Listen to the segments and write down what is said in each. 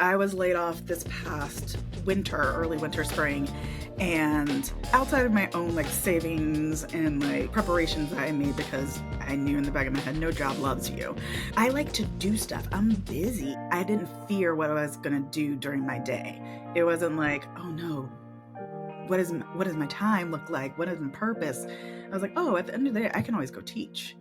I was laid off this past winter, early winter, spring, and outside of my own savings and preparations that I made because I knew in the back of my head, no job loves you. I like to do stuff. I'm busy. I didn't fear what I was going to do during my day. It wasn't like, oh no, what does my time look like? What is my purpose? I was like, oh, at the end of the day, I can always go teach.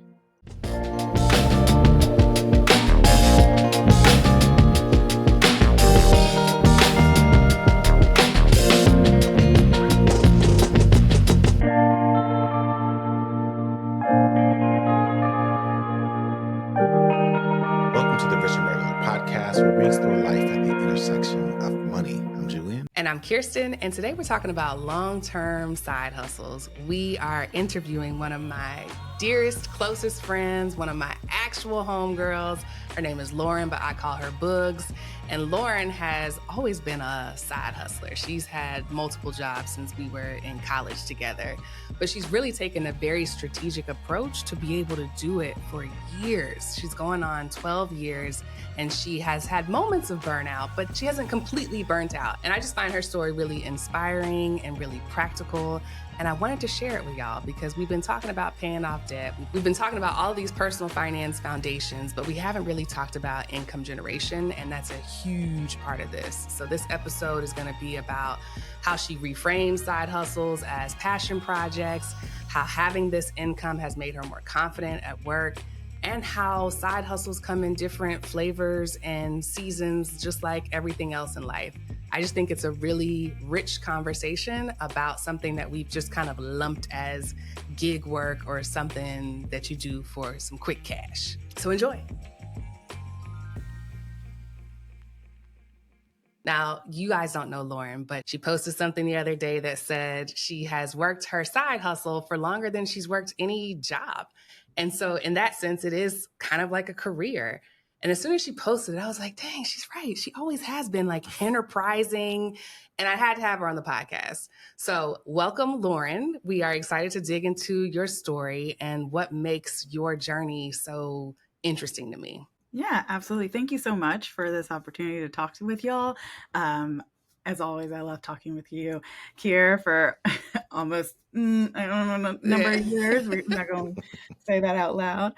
Where we explore life at the intersection of money. I'm Julian. And I'm Kiersten, and today we're talking about long-term side hustles. We are interviewing one of my dearest, closest friends, one of my actual homegirls. Her name is Lauren, but I call her Boogs. And Lauren has always been a side hustler. She's had multiple jobs since we were in college together, but she's really taken a very strategic approach to be able to do it for years. She's going on 12 years, and she has had moments of burnout, but she hasn't completely burnt out. And I just find her story really inspiring and really practical. And I wanted to share it with y'all because we've been talking about paying off debt. We've been talking about all of these personal finance foundations, but we haven't really talked about income generation. And that's a huge part of this. So this episode is going to be about how she reframes side hustles as passion projects, how having this income has made her more confident at work, and how side hustles come in different flavors and seasons, just like everything else in life. I just think it's a really rich conversation about something that we've just kind of lumped as gig work or something that you do for some quick cash. So enjoy. Now, you guys don't know Lauren, but she posted something the other day that said she has worked her side hustle for longer than she's worked any job. And so in that sense, it is kind of like a career. And as soon as she posted it, I was like, dang, she's right. She always has been enterprising. And I had to have her on the podcast. So welcome, Lauren. We are excited to dig into your story and what makes your journey so interesting to me. Yeah, absolutely. Thank you so much for this opportunity to talk with y'all. As always, I love talking with you, Kier, for almost, I don't know, number of years. We're not going to say that out loud.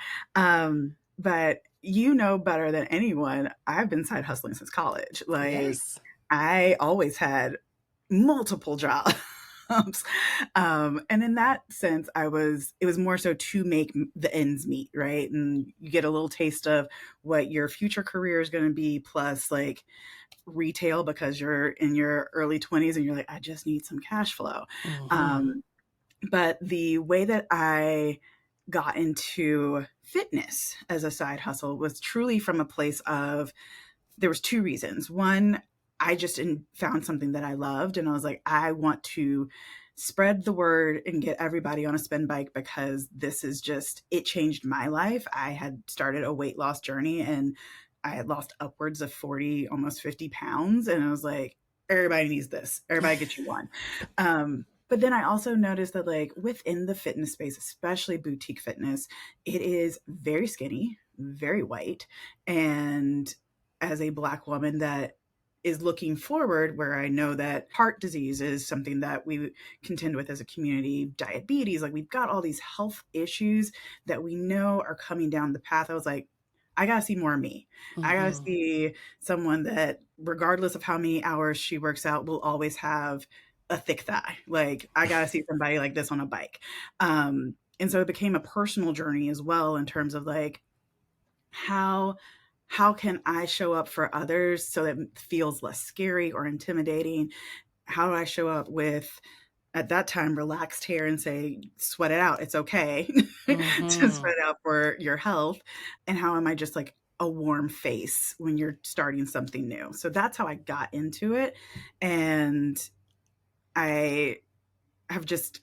But you know better than anyone, I've been side hustling since college. Yes. I always had multiple jobs. And in that sense, it was more so to make the ends meet, right? And you get a little taste of what your future career is going to be, plus retail, because you're in your early 20s and you're like, I just need some cash flow. Mm-hmm. But the way that I got into fitness as a side hustle was truly from a place of, there was two reasons. One, I just found something that I loved, and I was like, I want to spread the word and get everybody on a spin bike, because this is just, it changed my life. I had started a weight loss journey and I had lost upwards of 40, almost 50 pounds. And I was like, everybody needs this. Everybody get you one. But then I also noticed that within the fitness space, especially boutique fitness, it is very skinny, very white. And as a Black woman that is looking forward, where I know that heart disease is something that we contend with as a community, diabetes, we've got all these health issues that we know are coming down the path. I was like, I got to see more of me. Mm-hmm. I got to see someone that, regardless of how many hours she works out, will always have a thick thigh. I got to see somebody like this on a bike. And so it became a personal journey as well, in terms of how can I show up for others so that it feels less scary or intimidating? How do I show up with, at that time, relaxed hair and say, sweat it out. It's okay mm-hmm. to sweat it out for your health. And how am I just a warm face when you're starting something new? So that's how I got into it. And I have just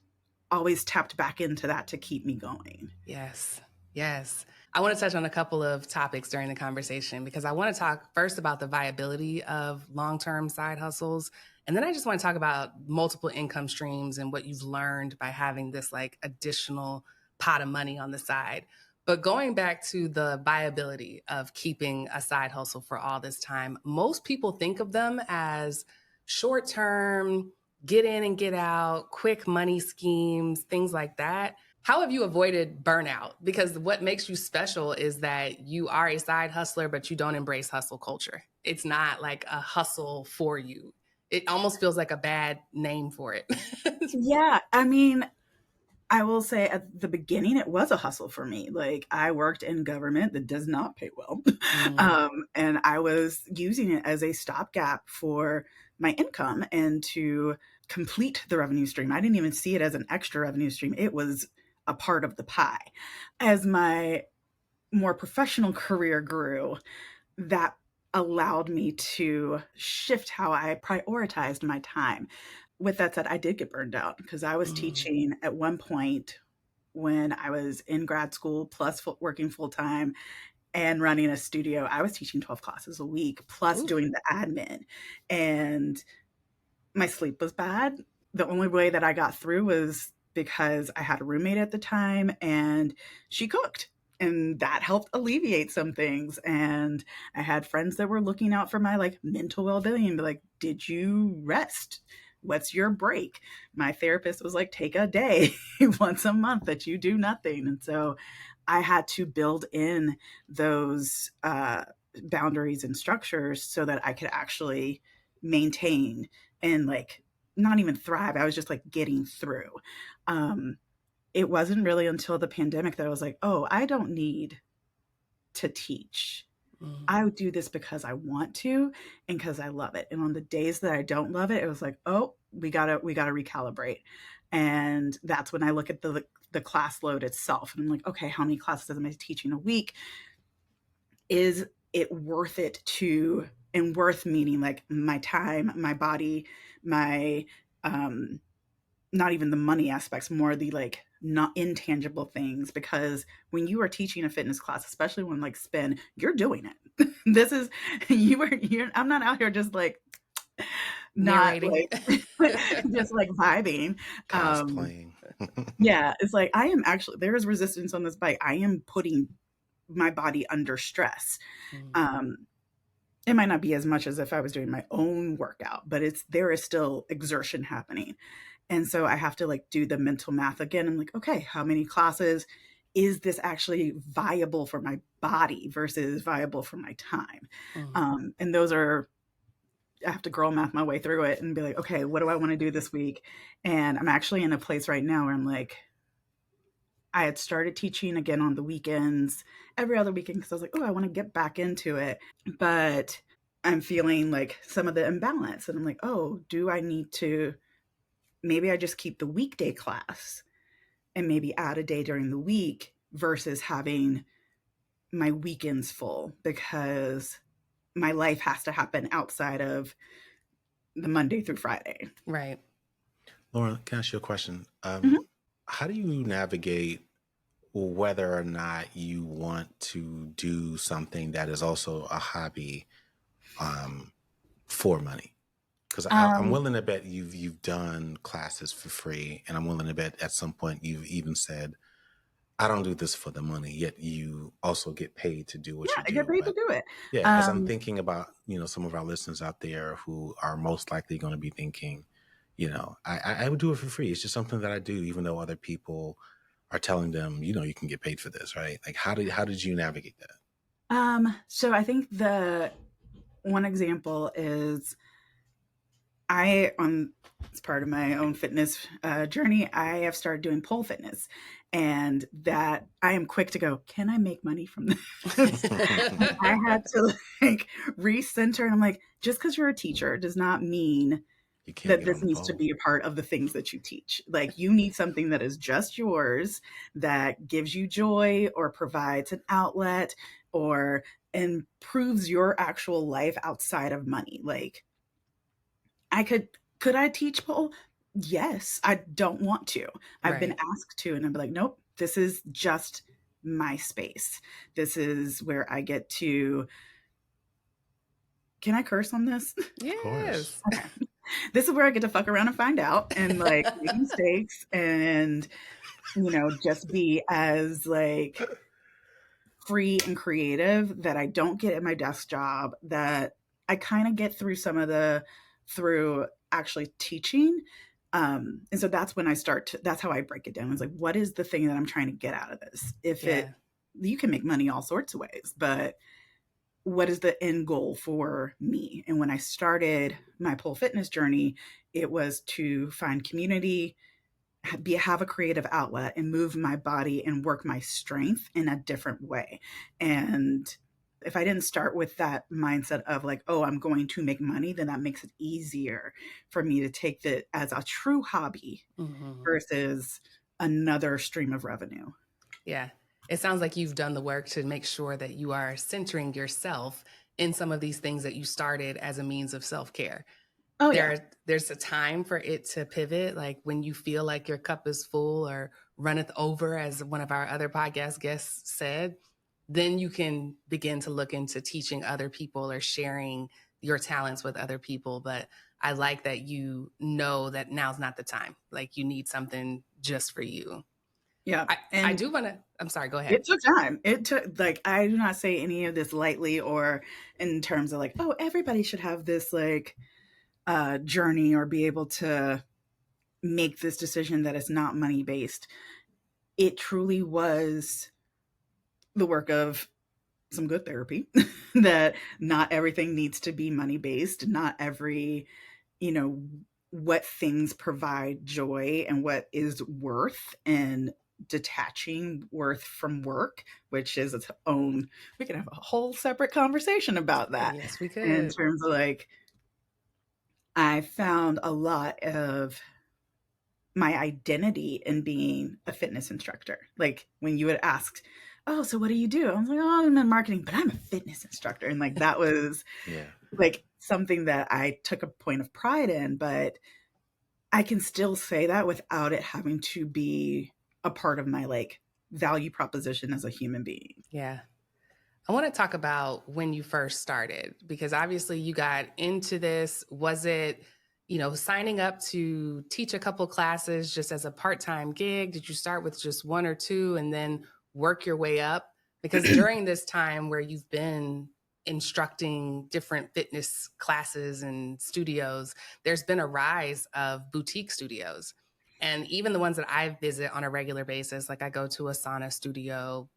always tapped back into that to keep me going. Yes. Yes. I want to touch on a couple of topics during the conversation, because I want to talk first about the viability of long-term side hustles. And then I just want to talk about multiple income streams and what you've learned by having this additional pot of money on the side. But going back to the viability of keeping a side hustle for all this time, most people think of them as short term, get in and get out, quick money schemes, things like that. How have you avoided burnout? Because what makes you special is that you are a side hustler, but you don't embrace hustle culture. It's not like a hustle for you. It almost feels like a bad name for it. Yeah, I mean, I will say at the beginning, it was a hustle for me. Like I worked in government that does not pay well. Mm. And I was using it as a stopgap for my income and to complete the revenue stream. I didn't even see it as an extra revenue stream. It was a part of the pie. As my more professional career grew, that allowed me to shift how I prioritized my time. With that said, I did get burned out because I was Mm. teaching at one point when I was in grad school, plus working full time and running a studio. I was teaching 12 classes a week, plus Oof. doing the admin. And my sleep was bad. The only way that I got through was because I had a roommate at the time and she cooked. And that helped alleviate some things. And I had friends that were looking out for my like mental well-being, be like, did you rest? What's your break? My therapist was like, take a day once a month that you do nothing. And so I had to build in those boundaries and structures so that I could actually maintain and like not even thrive. I was just like getting through. Um, it wasn't really until the pandemic that I was like, oh, I don't need to teach. Mm. I do this because I want to and because I love it. And on the days that I don't love it, it was like, oh, we gotta recalibrate. And that's when I look at the class load itself. And I'm like, okay, how many classes am I teaching a week? Is it worth it to, and worth meaning like my time, my body, my not even the money aspects, more the like not intangible things. Because when you are teaching a fitness class, especially when like spin, you're doing it. This is you're I'm not out here just like not Narrating. like just like vibing. Um Cosplaying. yeah, it's like I am actually, there is resistance on this bike. I am putting my body under stress. Mm. Um it might not be as much as if I was doing my own workout, but it's there is still exertion happening. And so I have to like do the mental math again. I'm like, okay, how many classes is this actually viable for my body versus viable for my time? Mm. And those are, I have to girl math my way through it and be like, okay, what do I want to do this week? And I'm actually in a place right now where I'm like, I had started teaching again on the weekends, every other weekend, because I was like, oh, I want to get back into it. But I'm feeling like some of the imbalance. And I'm like, oh, do I need to, maybe I just keep the weekday class and maybe add a day during the week versus having my weekends full, because my life has to happen outside of the Monday through Friday. Right. Laura, can I ask you a question? Mhm. How do you navigate whether or not you want to do something that is also a hobby for money? Because I'm Um, willing to bet you've done classes for free, and I'm willing to bet at some point you've even said, "I don't do this for the money." Yet you also get paid to do what yeah, you I get do. paid to But do it. yeah, as I'm Um, thinking about some of our listeners out there who are most likely going to be thinking, I would do it for free. It's just something that I do, even though other people are telling them, you can get paid for this, right? Like, how did you navigate that? so I think the one example is I, on as part of my own fitness journey, I have started doing pole fitness, and that I am quick to go, can I make money from this? And I had to like recenter, and I'm like, just because you're a teacher does not mean You can't that get on this the needs to pole. be a part of the things that you teach. Like you need something that is just yours, that gives you joy or provides an outlet or improves your actual life outside of money. Like I could I teach pole? Yes. I don't want to. I've been Right. asked to, and I'm like, nope, this is just my space. This is where I get to, can I curse on this? Of course. Yes. Okay. This is where I get to fuck around and find out and like make mistakes and just be as like free and creative that I don't get at my desk job, that I kind of get through through actually teaching. And so that's when that's how I break it down. It's like, what is the thing that I'm trying to get out of this? Yeah. You can make money all sorts of ways, but what is the end goal for me? And when I started my pole fitness journey, it was to find community, have a creative outlet, and move my body and work my strength in a different way. And if I didn't start with that mindset of like, oh, I'm going to make money, then that makes it easier for me to take it as a true hobby Mm-hmm. versus another stream of revenue. Yeah. It sounds like you've done the work to make sure that you are centering yourself in some of these things that you started as a means of self-care. Oh yeah. There's a time for it to pivot, like when you feel like your cup is full or runneth over, as one of our other podcast guests said, then you can begin to look into teaching other people or sharing your talents with other people. But I like that you know that now's not the time. Like you need something just for you. Yeah. I And do want to, I'm sorry, go ahead. it took time. It took, like, I do not say any of this lightly or in terms of like, oh, everybody should have this like journey or be able to make this decision that is not money based. It truly was the work of some good therapy that not everything needs to be money based. Not every, you know, what things provide joy and what is worth, and detaching worth from work, which is its own, we can have a whole separate conversation about that Yes, we in could. terms of like, I found a lot of my identity in being a fitness instructor. Like when you had asked, oh, so what do you do? I was like, oh, I'm in marketing, but I'm a fitness instructor. And like that was Yeah. like something that I took a point of pride in, but I can still say that without it having to be a part of my like value proposition as a human being. Yeah. I want to talk about when you first started, because obviously you got into this. Was it, signing up to teach a couple classes just as a part-time gig? Did you start with just one or two and then work your way up? Because during this time where you've been instructing different fitness classes and studios, there's been a rise of boutique studios. And even the ones that I visit on a regular basis, like I go to a sauna studio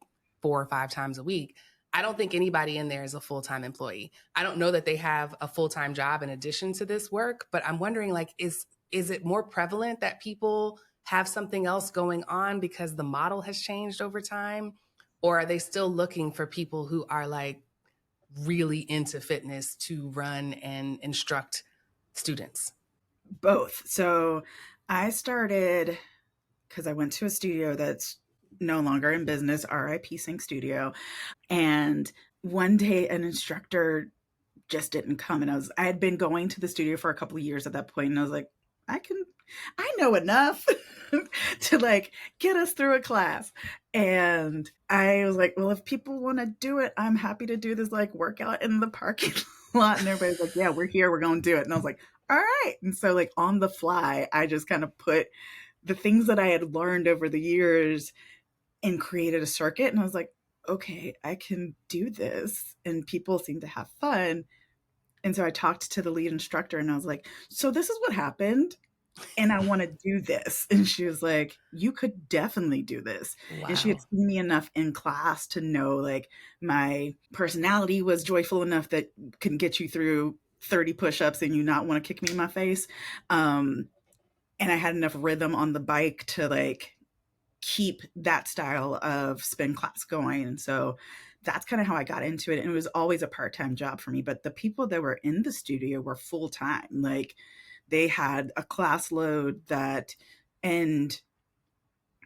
4 or 5 times a week. I don't think anybody in there is a full-time employee. I don't know that they have a full-time job in addition to this work, but I'm wondering, like, is it more prevalent that people have something else going on because the model has changed over time? Or are they still looking for people who are like really into fitness to run and instruct students? Both. So I started because I went to a studio that's no longer in business, RIP Sync Studio. And one day an instructor just didn't come. And I had been going to the studio for a couple of years at that point, and I was like, I know enough to like get us through a class. And I was like, well, if people want to do it, I'm happy to do this like workout in the parking lot. And everybody's like, yeah, we're here, we're going to do it. And I was like, all right. And so like on the fly, I just kind of put the things that I had learned over the years and created a circuit. And I was like, okay, I can do this. And people seem to have fun. And so I talked to the lead instructor and I was like, so this is what happened. And I want to do this. And she was like, you could definitely do this. And she had Wow. seen me enough in class to know like my personality was joyful enough that can get you through 30 push-ups and you not want to kick me in my face. And I had enough rhythm on the bike to like keep that style of spin class going. And so that's kind of how I got into it. And it was always a part-time job for me. But the people that were in the studio were full-time. Like they had a class load and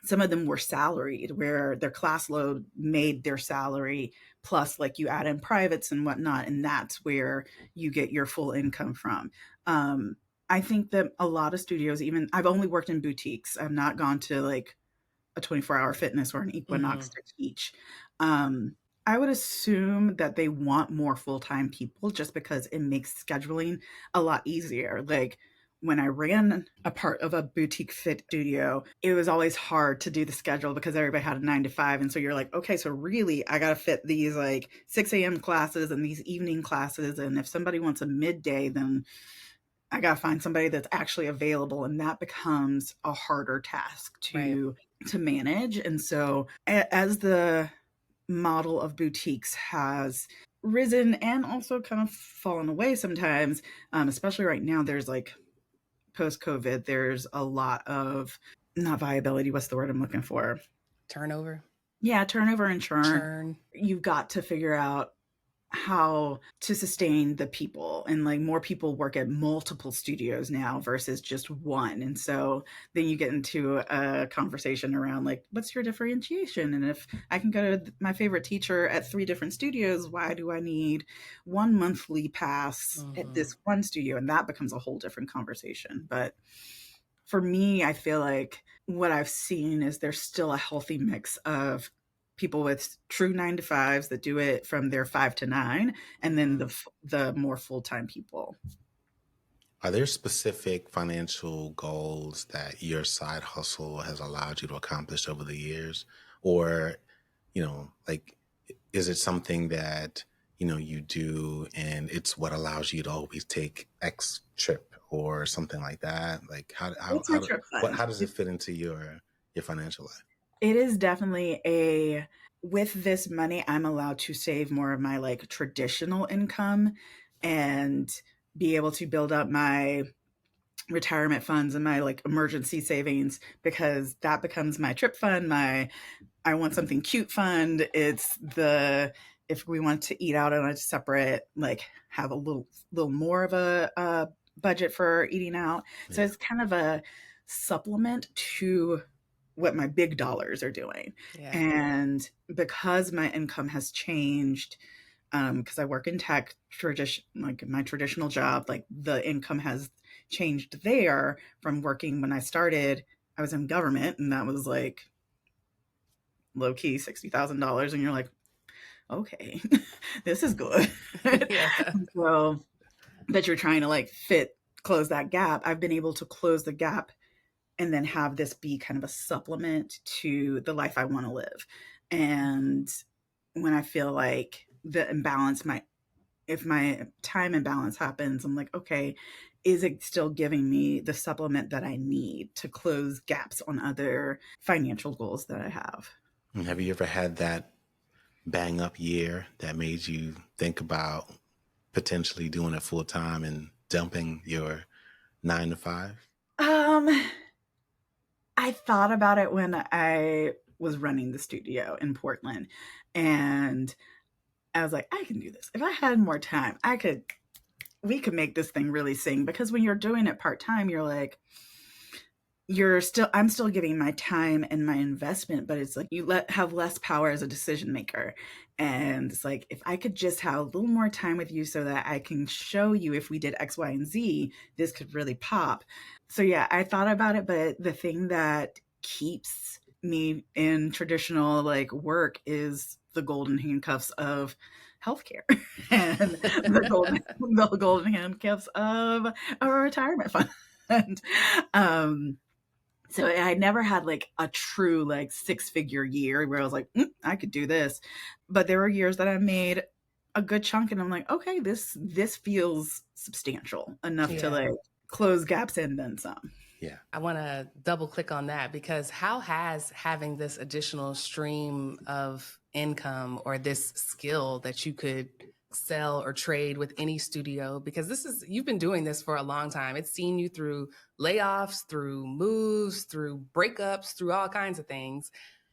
some of them were salaried, where their class load made their salary, plus like you add in privates and whatnot. And that's where you get your full income from. I think that a lot of studios, even I've only worked in boutiques. I've not gone to like a 24-hour fitness or an Mm-hmm. Equinox to teach. I would assume that they want more full-time people just because it makes scheduling a lot easier. Like when I ran a part of a boutique fit studio, it was always hard to do the schedule because everybody had a 9 to 5. And so you're like, okay, so really I got to fit these like 6 a.m. classes and these evening classes. And if somebody wants a midday, then I got to find somebody that's actually available. And that becomes a harder task to manage. And so as the model of boutiques has risen and also kind of fallen away sometimes, especially right now, there's like post-COVID, there's a lot of not viability. What's the word I'm looking for? Turnover. Yeah, turnover and churn. You've got to figure out how to sustain the people, and like more people work at multiple studios now versus just one. And so then you get into a conversation around like, what's your differentiation? And if I can go to my favorite teacher at 3 different studios, why do I need one monthly pass at this one studio? And that becomes a whole different conversation. But for me, I feel like what I've seen is there's still a healthy mix of people with true 9 to 5s that do it from their 5 to 9, and then the more full-time people. Are there specific financial goals that your side hustle has allowed you to accomplish over the years? Or, like, is it something that, you do and it's what allows you to always take X trip or something like that? Like how does it fit into your financial life? It is definitely with this money, I'm allowed to save more of my like traditional income and be able to build up my retirement funds and my like emergency savings, because that becomes my trip fund, my I want something cute fund. It's if we want to eat out on a separate, like have a little more of a budget for eating out. So it's kind of a supplement to what my big dollars are doing. Yeah. And because my income has changed, because I work in tech, like my traditional job, like the income has changed there from working when I started. I was in government, and that was like low key $60,000, and you're like, okay, this is good. Yeah. So that you're trying to like close that gap. I've been able to close the gap and then have this be kind of a supplement to the life I want to live. And when I feel like the imbalance if my time imbalance happens, I'm like, okay, is it still giving me the supplement that I need to close gaps on other financial goals that I have? And have you ever had that bang up year that made you think about potentially doing it full time and dumping your 9 to 5? I thought about it when I was running the studio in Portland, and I was like, I can do this. If I had more time, we could make this thing really sing. Because when you're doing it part-time, you're like, I'm still giving my time and my investment, but it's like you have less power as a decision maker. And it's like, if I could just have a little more time with you so that I can show you if we did X, Y, and Z, this could really pop. So yeah, I thought about it, but the thing that keeps me in traditional like work is the golden handcuffs of healthcare and the golden handcuffs of a retirement fund. So I never had like a true like 6-figure year where I was like, I could do this. But there were years that I made a good chunk, and I'm like, okay, this feels substantial enough to like close gaps and then some. Yeah. I want to double click on that, because how has having this additional stream of income or this skill that you could sell or trade with any studio, because you've been doing this for a long time. It's seen you through layoffs, through moves, through breakups, through all kinds of things.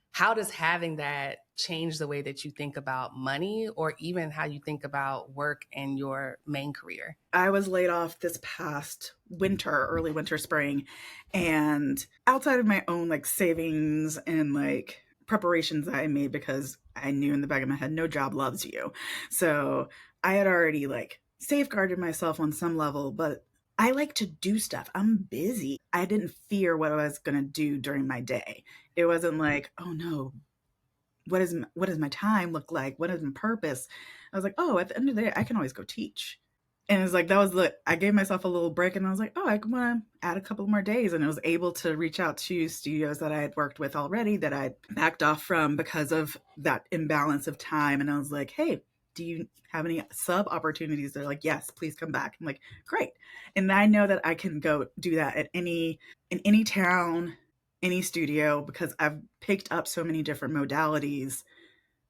How does having that change the way that you think about money, or even how you think about work and your main career? I was laid off this past winter, early winter, spring, and outside of my own like savings and like preparations that I made, because I knew in the back of my head, no job loves you. So I had already like safeguarded myself on some level, but I like to do stuff. I'm busy. I didn't fear what I was going to do during my day. It wasn't like, oh no, what does my time look like? What is my purpose? I was like, oh, at the end of the day, I can always go teach. And it's like, I gave myself a little break and I was like, oh, I want to add a couple more days. And I was able to reach out to studios that I had worked with already that I'd backed off from because of that imbalance of time. And I was like, hey, do you have any sub opportunities? They're like, yes, please come back. I'm like, great. And I know that I can go do that in any town, any studio, because I've picked up so many different modalities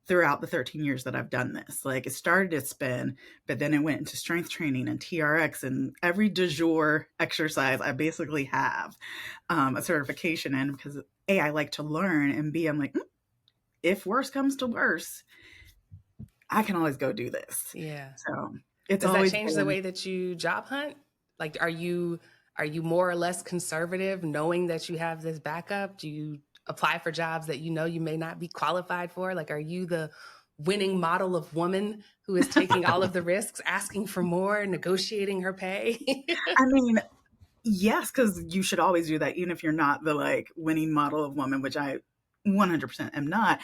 throughout the 13 years that I've done this. Like it started at spin, but then it went into strength training and TRX and every du jour exercise I basically have a certification in because A, I like to learn, and B, I'm like, if worse comes to worse, I can always go do this. Yeah. So it's Does that always change the way that you job hunt? Like, are you more or less conservative knowing that you have this backup? Do you apply for jobs that you know you may not be qualified for? Like, are you the winning model of woman who is taking all of the risks, asking for more, negotiating her pay? I mean, yes, because you should always do that, even if you're not the like winning model of woman, which I 100% am not.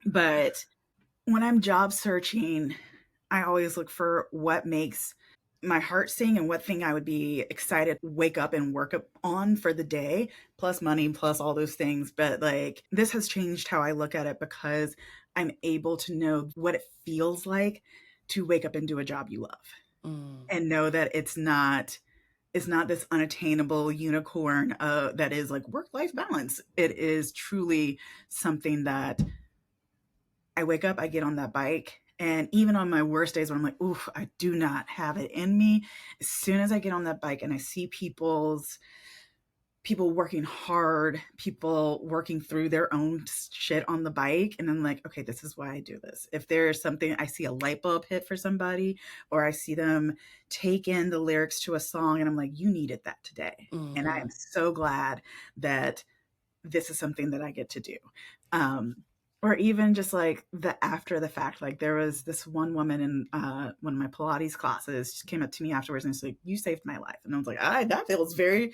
But when I'm job searching, I always look for what makes my heart sing and what thing I would be excited to wake up and work up on for the day, plus money, plus all those things. But like this has changed how I look at it because I'm able to know what it feels like to wake up and do a job you love and know that it's not this unattainable unicorn that is like work-life balance. It is truly something that I wake up, I get on that bike, and even on my worst days when I'm like, oof, I do not have it in me, as soon as I get on that bike and I see people working hard, people working through their own shit on the bike, and I'm like, okay, this is why I do this. If there's something, I see a light bulb hit for somebody, or I see them take in the lyrics to a song, and I'm like, you needed that today. And I am so glad that this is something that I get to do. Or even just like the after the fact, like there was this one woman in one of my Pilates classes, she came up to me afterwards and she's like, you saved my life. And I was like, that feels very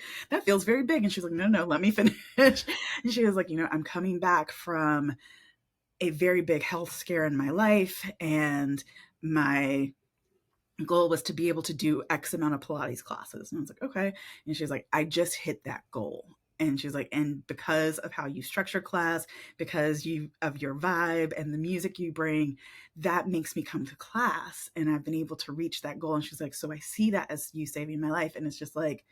big. And she's like, no, let me finish. And she was like, I'm coming back from a very big health scare in my life. And my goal was to be able to do X amount of Pilates classes. And I was like, okay. And she's like, I just hit that goal. And she's like, and because of how you structure class, because of your vibe and the music you bring, that makes me come to class. And I've been able to reach that goal. And she's like, so I see that as you saving my life. And it's just like,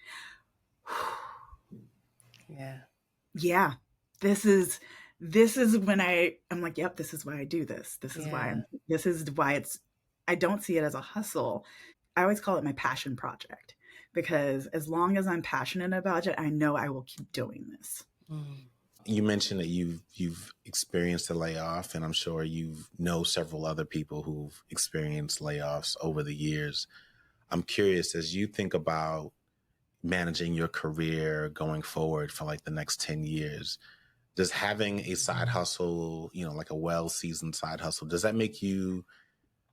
yeah, this is when I'm like, yep, this is why I do this. This is why I don't see it as a hustle. I always call it my passion project. Because as long as I'm passionate about it, I know I will keep doing this. You mentioned that you've experienced a layoff, and I'm sure you know several other people who've experienced layoffs over the years. I'm curious, as you think about managing your career going forward for like the next 10 years, does having a side hustle, like a well-seasoned side hustle, does that make you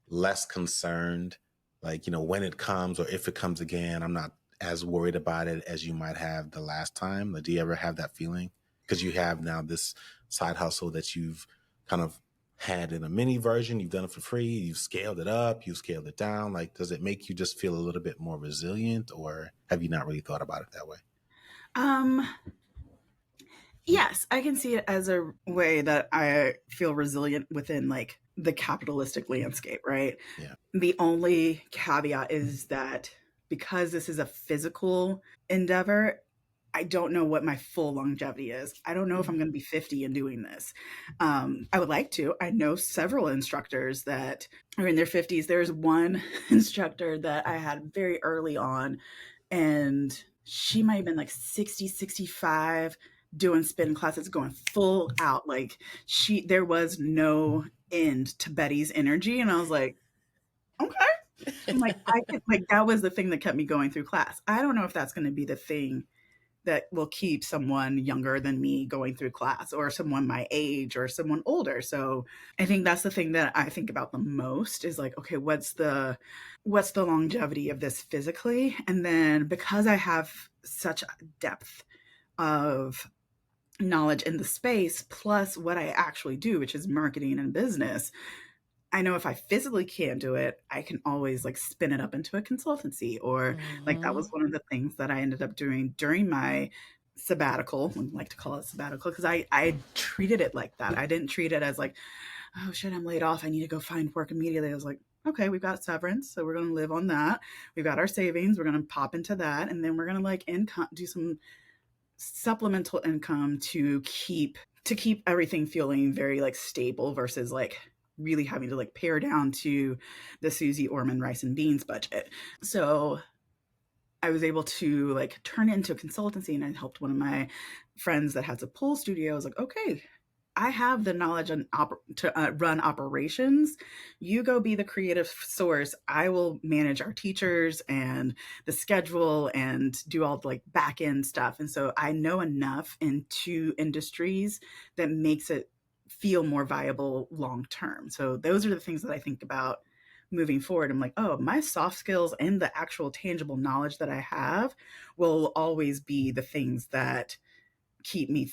less concerned? Like, when it comes or if it comes again, I'm not as worried about it as you might have the last time. Like, do you ever have that feeling? Because you have now this side hustle that you've kind of had in a mini version. You've done it for free. You've scaled it up. You've scaled it down. Like, does it make you just feel a little bit more resilient, or have you not really thought about it that way? Yes, I can see it as a way that I feel resilient within like the capitalistic landscape, right? Yeah. The only caveat is that because this is a physical endeavor, I don't know what my full longevity is. I don't know if I'm going to be 50 and doing this. I would like to. I know several instructors that are in their 50s. There's one instructor that I had very early on, and she might have been like 60, 65, doing spin classes, going full out. Like there was no end to Betty's energy. And I was like, okay. I'm like, that was the thing that kept me going through class. I don't know if that's going to be the thing that will keep someone younger than me going through class, or someone my age, or someone older. So I think that's the thing that I think about the most is like, okay, what's the longevity of this physically? And then because I have such depth of knowledge in the space, plus what I actually do, which is marketing and business, I know if I physically can't do it, I can always like spin it up into a consultancy, or like that was Mm-hmm. one of the things that I ended up doing during my sabbatical. I like to call it sabbatical because I treated it like that. I didn't treat it as like, oh shit, I'm laid off. I need to go find work immediately. I was like, okay, we've got severance, so we're going to live on that. We've got our savings. We're going to pop into that, and then we're going to like income, do some supplemental income to keep everything feeling very like stable versus like really having to like pare down to the Susie Orman rice and beans budget. So I was able to like turn it into a consultancy, and I helped one of my friends that has a pool studio. I was like, okay, I have the knowledge on to run operations. You go be the creative source. I will manage our teachers and the schedule and do all the like back end stuff. And so I know enough in two industries that makes it feel more viable long term. So those are the things that I think about moving forward. I'm like, oh, my soft skills and the actual tangible knowledge that I have will always be the things that keep me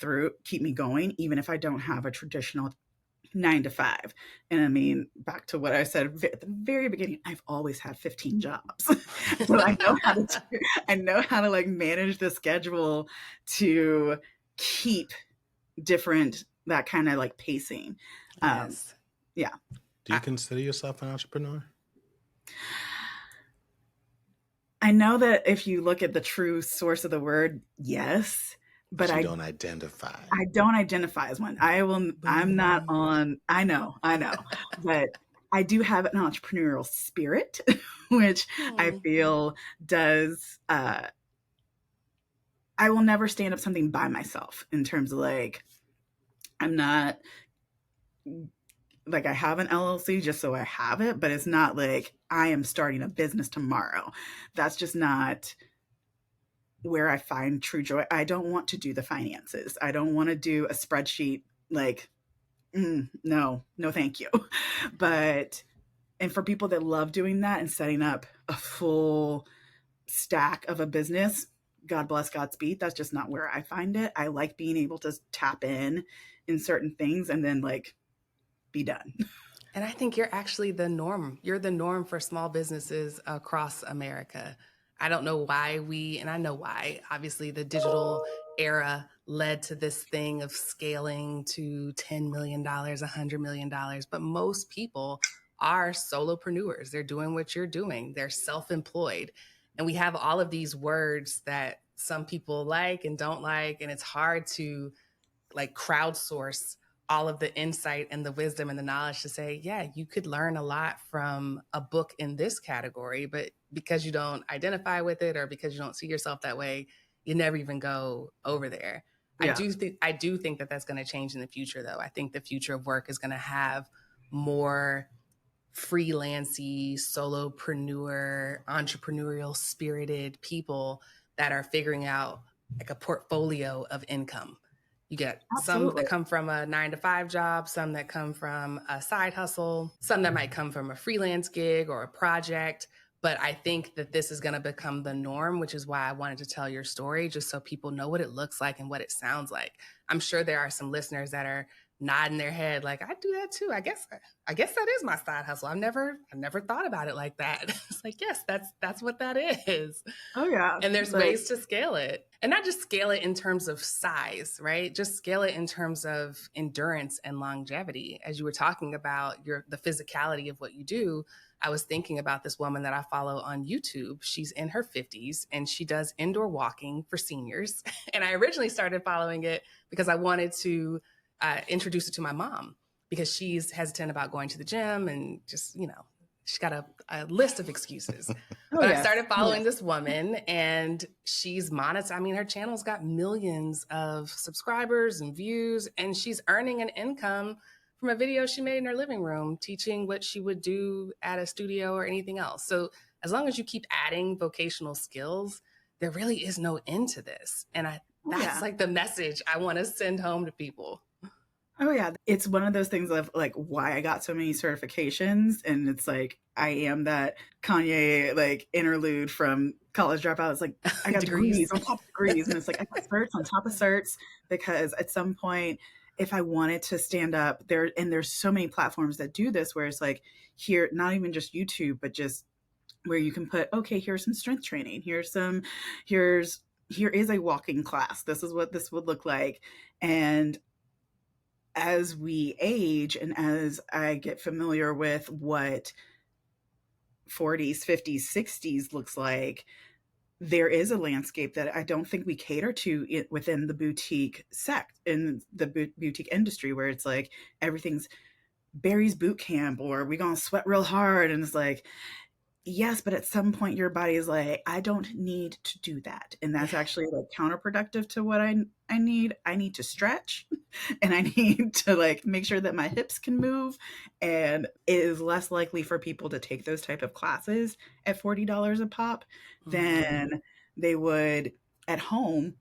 going, even if I don't have a traditional 9 to 5. And I mean, back to what I said at the very beginning, I've always had 15 jobs. So I know how to like manage the schedule to keep different, that kind of like pacing. Um, Yes. yeah. Do you consider yourself an entrepreneur? I know that if you look at the true source of the word, yes, but But you don't identify. I don't identify as one. I'm not Boom. on, I know, but I do have an entrepreneurial spirit, which I Hmm. feel does, I will never stand up something by myself in terms of like, I'm not like I have an LLC just so I have it, but it's not like I am starting a business tomorrow. That's just not where I find true joy. I don't want to do the finances. I don't want to do a spreadsheet like no, no, thank you. But, and for people that love doing that and setting up a full stack of a business, God bless Godspeed. That's just not where I find it. I like being able to tap in certain things and then like be done. And I think you're actually the norm. You're the norm for small businesses across America. I don't know why and I know why. Obviously, the digital era led to this thing of scaling to $10 million, $100 million. But most people are solopreneurs. They're doing what you're doing, they're self employed. And we have all of these words that some people like and don't like. And it's hard to like crowdsource all of the insight and the wisdom and the knowledge to say, yeah, you could learn a lot from a book in this category, but because you don't identify with it or because you don't see yourself that way, you never even go over there. Yeah, I do think that that's going to change in the future, though. I think the future of work is going to have more freelancy, solopreneur, entrepreneurial spirited people that are figuring out like a portfolio of income. You get some absolutely. that come from a 9 to 5 job, some that come from a side hustle, some that might come from a freelance gig or a project. But I think that this is going to become the norm, which is why I wanted to tell your story, just so people know what it looks like and what it sounds like. I'm sure there are some listeners that are nodding their head like, I do that too. I guess that is my side hustle. I never thought about it like that. It's like, yes, that's what that is. Oh yeah. And there's Like, ways to scale it. And not just scale it in terms of size, right? Just scale it in terms of endurance and longevity. As you were talking about the physicality of what you do, I was thinking about this woman that I follow on YouTube. She's in her 50s and she does indoor walking for seniors. And I originally started following it because I wanted to introduce it to my mom because she's hesitant about going to the gym and just, she's got a list of excuses. oh But I yes, started oh following yes. this woman and she's monetized. I mean, her channel's got millions of subscribers and views, and she's earning an income from a video she made in her living room teaching what she would do at a studio or anything else. So as long as you keep adding vocational skills, there really is no end to this. And Oh that's yeah. like the message I want to send home to people. Oh yeah, it's one of those things of like why I got so many certifications, and it's like I am that Kanye like interlude from College Dropout. It's like I got Degrees. degrees on top of degrees, and it's like I got certs on top of certs because at some point, if I wanted to stand up there, and there's so many platforms that do this where it's like here, not even just YouTube, but just where you can put, okay, here's some strength training. Here is a walking class. This is what this would look like. And as we age and as I get familiar with what 40s, 50s, 60s looks like, there is a landscape that I don't think we cater to it within the boutique sect in the boutique industry, where it's like everything's Barry's boot camp, or we gonna sweat real hard. And it's like, yes, but at some point your body is like, I don't need to do that. And that's actually like counterproductive to what I need. I need to stretch and I need to like make sure that my hips can move. And it is less likely for people to take those type of classes at $40 a pop than they would at home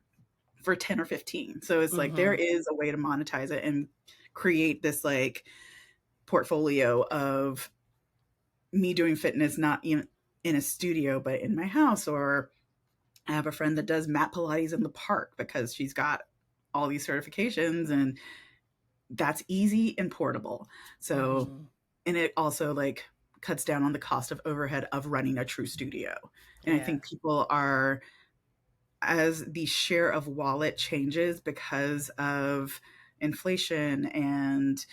for 10 or 15. So it's like there is a way to monetize it and create this like portfolio of me doing fitness, not in a studio, but in my house. Or I have a friend that does mat Pilates in the park because she's got all these certifications, and that's easy and portable. So, and it also like cuts down on the cost of overhead of running a true studio. And I think people are, as the share of wallet changes because of inflation and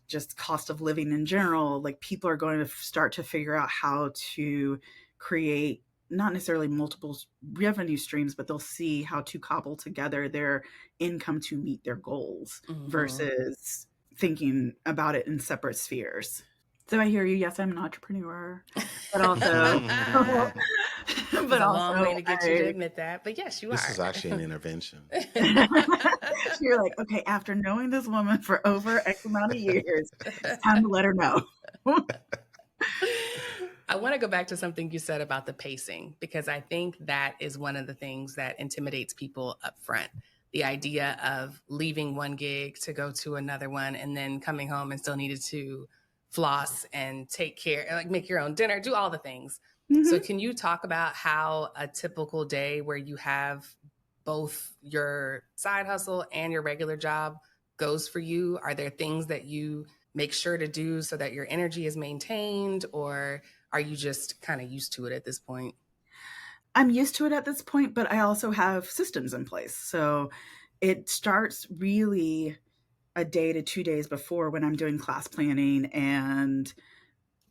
just cost of living in general, like people are going to start to figure out how to create not necessarily multiple revenue streams, but they'll see how to cobble together their income to meet their goals versus thinking about it in separate spheres. So I hear you. Yes, I'm an entrepreneur, but also, but a long way to get you to admit that. But yes, you this are. This is actually an intervention. You're like, okay, after knowing this woman for over X amount of years, it's time to let her know. I want to go back to something you said about the pacing, because I think that is one of the things that intimidates people up front. The idea of leaving one gig to go to another one and then coming home and still needed to floss and take care, like make your own dinner, do all the things. So can you talk about how a typical day where you have both your side hustle and your regular job goes for you? Are there things that you make sure to do so that your energy is maintained, or are you just kind of used to it at this point? I'm used to it at this point, but I also have systems in place. So it starts really a day to 2 days before, when I'm doing class planning and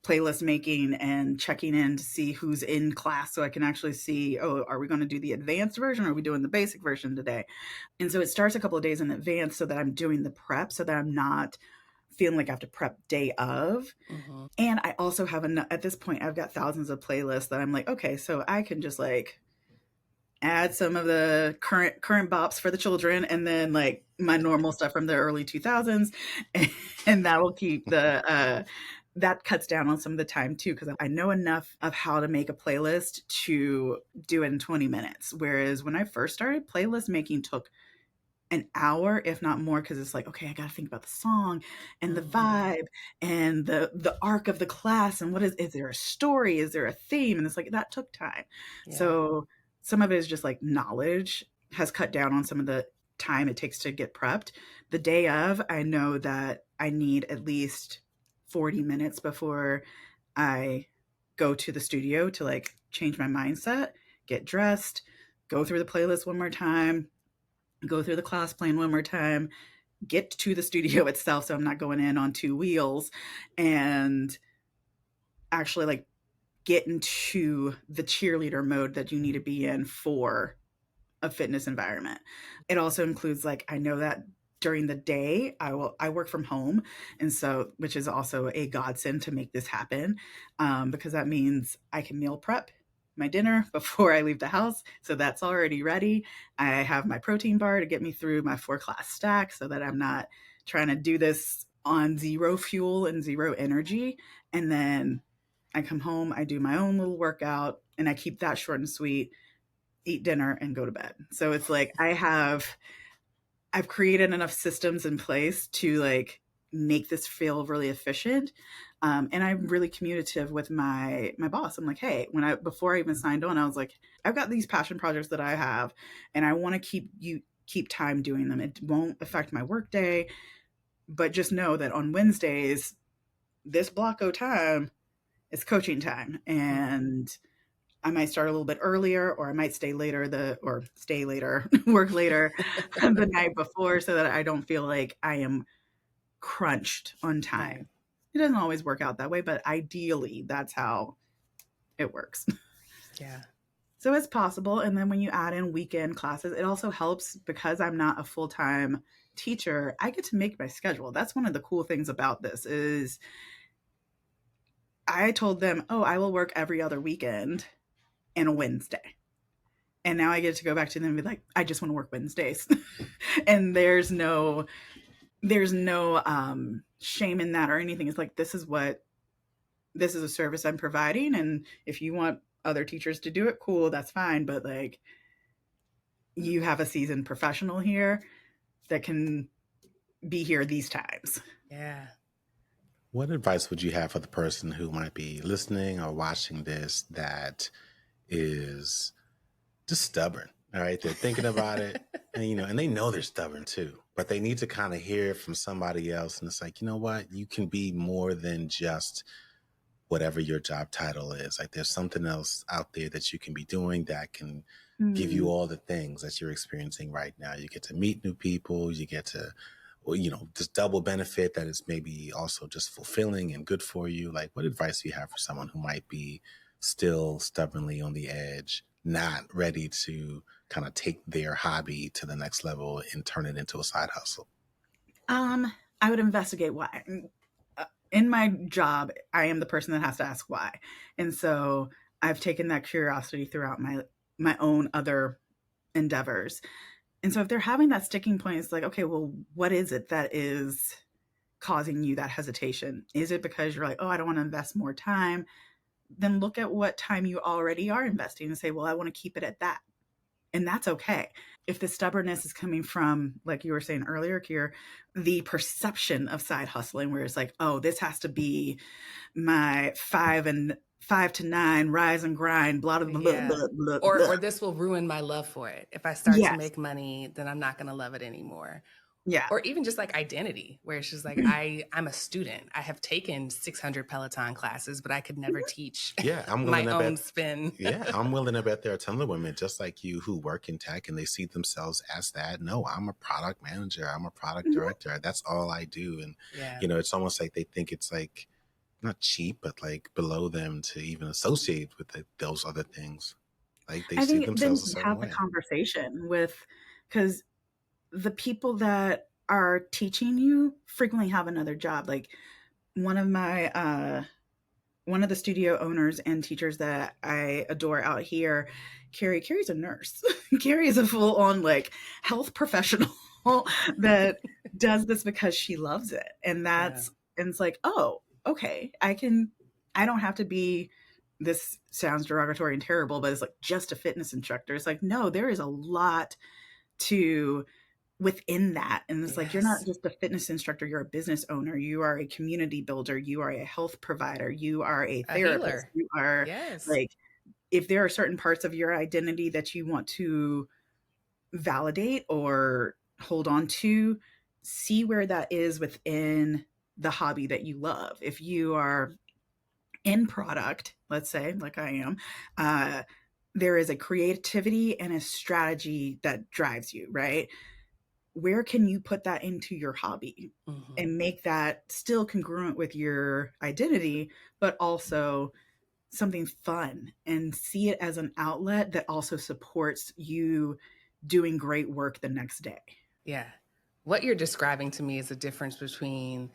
playlist making and checking in to see who's in class, so I can actually see, oh, are we going to do the advanced version, or are we doing the basic version today? And so it starts a couple of days in advance so that I'm doing the prep, so that I'm not feeling like I have to prep day of. And I also have at this point, I've got thousands of playlists that I'm like, okay, so I can just like add some of the current bops for the children, and then like my normal stuff from the early 2000s, and that will keep the that cuts down on some of the time too, because I know enough of how to make a playlist to do it in 20 minutes. Whereas when I first started, playlist making took an hour, if not more, because it's like, okay, I got to think about the song and the vibe and the arc of the class, and what is there a story? Is there a theme? And it's like, that took time. Yeah. So some of it is just like knowledge has cut down on some of the time it takes to get prepped. The day of, I know that I need at least 40 minutes before I go to the studio to like change my mindset, get dressed, go through the playlist one more time, go through the class plan one more time, get to the studio itself, so I'm not going in on two wheels, and actually like get into the cheerleader mode that you need to be in for a fitness environment. It also includes like, I know that during the day I work from home, and so, which is also a godsend to make this happen, because that means I can meal prep my dinner before I leave the house, so that's already ready. I have my protein bar to get me through my 4-class stack, so that I'm not trying to do this on zero fuel and zero energy. And then I come home, I do my own little workout, and I keep that short and sweet, eat dinner, and go to bed. So it's like I've created enough systems in place to like make this feel really efficient. And I'm really communicative with my boss. I'm like, hey, before I even signed on, I was like, I've got these passion projects that I have, and I want to keep time doing them. It won't affect my work day. But just know that on Wednesdays, this block of time is coaching time. Mm-hmm. And I might start a little bit earlier, or I might stay later, stay later, work later the night before, so that I don't feel like I am crunched on Right. time. It doesn't always work out that way, but ideally that's how it works. Yeah. So it's possible. And then when you add in weekend classes, it also helps because I'm not a full-time teacher. I get to make my schedule. That's one of the cool things about this is I told them, "Oh, I will work every other weekend and a Wednesday." And now I get to go back to them and be like, "I just want to work Wednesdays." And there's no shame in that or anything. It's like this is a service I'm providing, and if you want other teachers to do it, cool, that's fine, but like you have a seasoned professional here that can be here these times. Yeah. What advice would you have for the person who might be listening or watching this that is just stubborn? All right. They're thinking about it and, and they know they're stubborn too, but they need to kind of hear it from somebody else. And it's like, you know what? You can be more than just whatever your job title is. Like there's something else out there that you can be doing that can give you Mm. all the things that you're experiencing right now. You get to meet new people, you get to, well, this double benefit that is maybe also just fulfilling and good for you. Like what advice do you have for someone who might be still stubbornly on the edge, not ready to kind of take their hobby to the next level and turn it into a side hustle? Um, I would investigate why. In my job, I am the person that has to ask why. And so I've taken that curiosity throughout my own other endeavors. And so if they're having that sticking point, it's like, okay, well, what is it that is causing you that hesitation? Is it because you're like, oh, I don't want to invest more time? Then look at what time you already are investing and say, well, I want to keep it at that. And that's okay. If the stubbornness is coming from, like you were saying earlier, Kier, the perception of side hustling, where it's like, oh, this has to be my 5 to 9 rise and grind, blah blah blah Yeah. blah blah Or blah. or this will ruin my love for it. If I start to Yes, make money, then I'm not going to love it anymore. yeah. Or even just like identity, where it's just like I'm a student. I have taken 600 Peloton classes, but I could never teach Yeah, I'm willing my to own bet. spin. Yeah, I'm willing to bet there are tons of women just like you who work in tech and they see themselves as that. No, I'm a product manager. I'm a product Mhm. director. That's all I do. And, Yeah. it's almost like they think it's like not cheap, but like below them to even associate with those other things. Like they I see think then themselves a certain have the way. conversation with, because the people that are teaching you frequently have another job. Like one of my one of the studio owners and teachers that I adore out here, Carrie's a nurse. Carrie is a full on like health professional that does this because she loves it. Yeah. And it's like, oh, okay, I don't have to be, this sounds derogatory and terrible, but it's like just a fitness instructor. It's like, no, there is a lot to within that. And it's like, you're not Yes. just a fitness instructor, you're a business owner, you are a community builder, you are a health provider, you are a A therapist, healer. you are Yes. like, if there are certain parts of your identity that you want to validate or hold on to, see where that is within the hobby that you love. If you are in product, let's say, like I am, uh, there is a creativity and a strategy that drives you, right? Where can you put that into your hobby Hmm. and make that still congruent with your identity, but also something fun, and see it as an outlet that also supports you doing great work the next day? Yeah. What you're describing to me is the difference between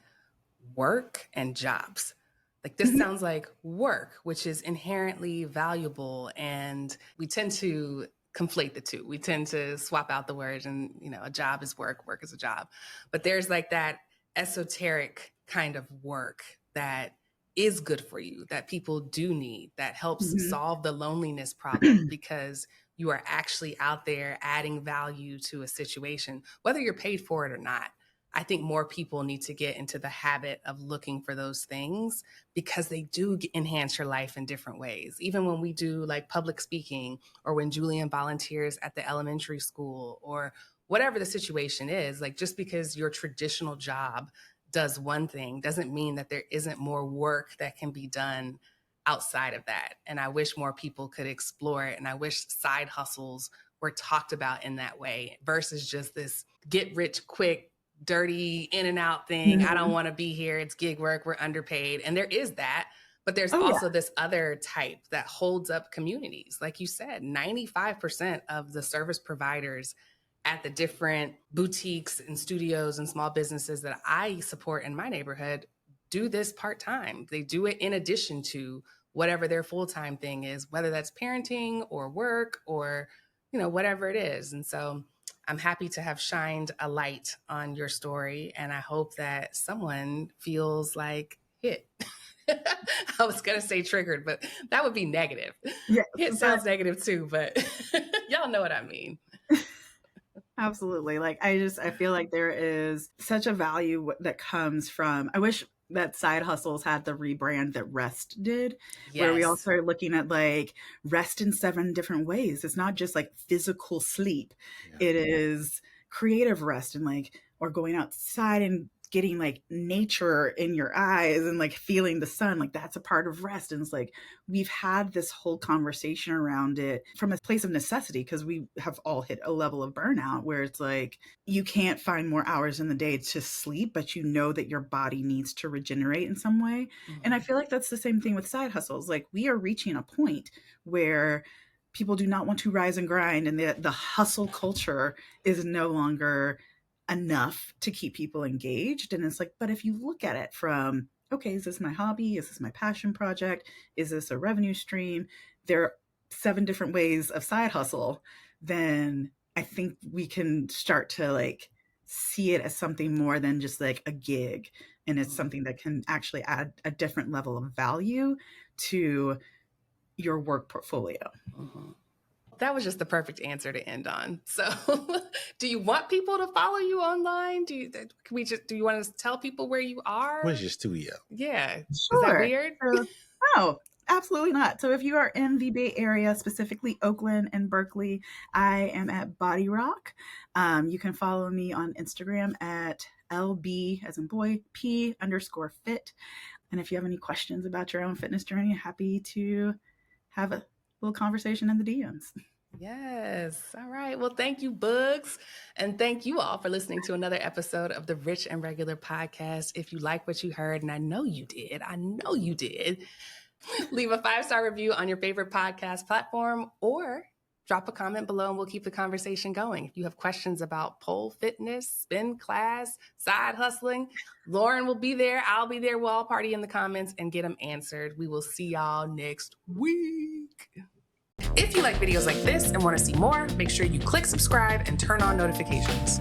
work and jobs. Like this Mhm. sounds like work, which is inherently valuable. And we tend to conflate the two. We tend to swap out the words and, a job is work, work is a job. But there's like that esoteric kind of work that is good for you, that people do need, that helps Mhm. solve the loneliness problem because you are actually out there adding value to a situation, whether you're paid for it or not. I think more people need to get into the habit of looking for those things because they do enhance your life in different ways. Even when we do like public speaking, or when Julian volunteers at the elementary school, or whatever the situation is. Like, just because your traditional job does one thing doesn't mean that there isn't more work that can be done outside of that. And I wish more people could explore it. And I wish side hustles were talked about in that way versus just this get rich quick, dirty in and out thing. I don't Mhm. want to be here. It's gig work. We're underpaid. And there is that. But there's Oh, yeah. also this other type that holds up communities. Like you said, 95% of the service providers at the different boutiques and studios and small businesses that I support in my neighborhood do this part-time. They do it in addition to whatever their full-time thing is, whether that's parenting or work or, whatever it is. And so I'm happy to have shined a light on your story. And I hope that someone feels like hit. I was going to say triggered, but that would be negative. Yes, Hit but sounds negative too, but y'all know what I mean. absolutely. Like, I feel like there is such a value that comes from, I wish that side hustles had the rebrand that rest did, where we all Yes. started looking at like rest in 7 different ways. It's not just like physical sleep. Yeah. It is creative rest and like, or going outside and getting like nature in your eyes and like feeling the sun. Like that's a part of rest. And it's like, we've had this whole conversation around it from a place of necessity because we have all hit a level of burnout where it's like you can't find more hours in the day to sleep, but you know that your body needs to regenerate in some way. And I feel like that's the same thing with side hustles. Like we are reaching a point where people do not want to rise and grind, and the hustle culture is no longer enough to keep people engaged. And it's like, but if you look at it from, okay, is this my hobby? Is this my passion project? Is this a revenue stream? There are 7 different ways of side hustle. Then I think we can start to like see it as something more than just like a gig. And it's something that can actually add a different level of value to your work portfolio. Mm-hmm. That was just the perfect answer to end on. So, do you want people to follow you online? Do you want to tell people where you are? We're just too young. Yeah. Is that Sure. weird? So, no, absolutely not. So if you are in the Bay Area, specifically Oakland and Berkeley, I am at Body Rock. You can follow me on Instagram at LB as in boy, P_fit. And if you have any questions about your own fitness journey, happy to have a little conversation in the DMs. Yes. All right. Well, thank you, Bugs. And thank you all for listening to another episode of the Rich and Regular podcast. If you like what you heard, and I know you did, leave a 5-star review on your favorite podcast platform or drop a comment below and we'll keep the conversation going. If you have questions about pole fitness, spin class, side hustling, Lauren will be there. I'll be there. We'll all party in the comments and get them answered. We will see y'all next week. If you like videos like this and want to see more, make sure you click subscribe and turn on notifications.